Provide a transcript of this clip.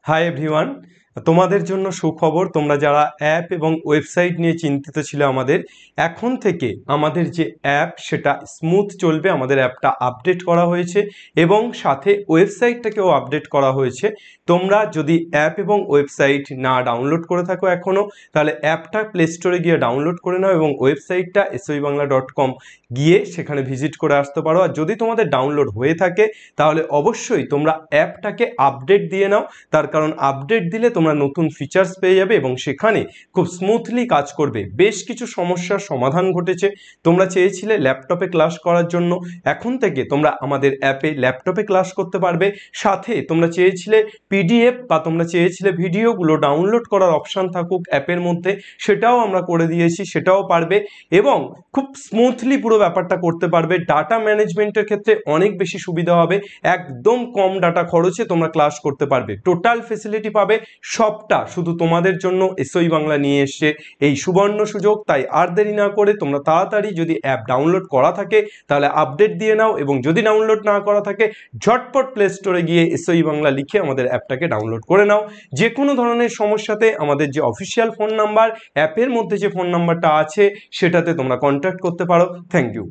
Hi everyone, তোমাদের জন্য সুখবর। তোমরা যারা অ্যাপ এবং ওয়েবসাইট নিয়ে চিন্তিত ছিল এখন থেকে আমাদের যে অ্যাপ সেটা স্মুথ চলবে। আমাদের অ্যাপটা আপডেট করা হয়েছে এবং সাথে ওয়েবসাইটটাকেও আপডেট করা হয়েছে। তোমরা যদি অ্যাপ এবং ওয়েবসাইট না ডাউনলোড করে থাকো এখনও, তাহলে অ্যাপটা প্লে স্টোরে গিয়ে ডাউনলোড করে নাও এবং ওয়েবসাইটটা soibangla.com গিয়ে সেখানে ভিজিট করে আসতে পারো। আর যদি তোমাদের ডাউনলোড হয়ে থাকে তাহলে অবশ্যই তোমরা অ্যাপটাকে আপডেট দিয়ে নাও, তার কারণ আপডেট দিলে তোমরা নতুন ফিচার্স পেয়ে যাবে এবং সেখানে খুব স্মুথলি কাজ করবে। বেশ কিছু সমস্যার সমাধান ঘটেছে। তোমরা চেয়েছিলে ল্যাপটপে ক্লাস করার জন্য, এখন থেকে তোমরা আমাদের অ্যাপে ল্যাপটপে ক্লাস করতে পারবে। সাথে তোমরা চেয়েছিলে পিডিএফ বা তোমরা চেয়েছিলে ভিডিওগুলো ডাউনলোড করার অপশান থাকুক অ্যাপের মধ্যে, সেটাও আমরা করে দিয়েছি, সেটাও পারবে এবং খুব স্মুথলি পুরো ব্যাপারটা করতে পারবে। ডাটা ম্যানেজমেন্টের ক্ষেত্রে অনেক বেশি সুবিধা হবে। একদম কম ডাটা খরচে তোমরা ক্লাস করতে পারবে। টোটাল ফেসিলিটি পাবে, সবটা শুধু তোমাদের জন্য এসওই বাংলা নিয়ে এসছে এই সুবর্ণ সুযোগ। তাই আর দেরি না করে তোমরা তাড়াতাড়ি, যদি অ্যাপ ডাউনলোড করা থাকে তাহলে আপডেট দিয়ে নাও, এবং যদি ডাউনলোড না করা থাকে ঝটপট প্লে স্টোরে গিয়ে এসওই বাংলা লিখে আমাদের অ্যাপটাকে ডাউনলোড করে নাও। যে কোনো ধরনের সমস্যাতে আমাদের যে অফিসিয়াল ফোন নাম্বার, অ্যাপের মধ্যে যে ফোন নাম্বারটা আছে সেটাতে তোমরা কন্ট্যাক্ট করতে পারো। Thank you.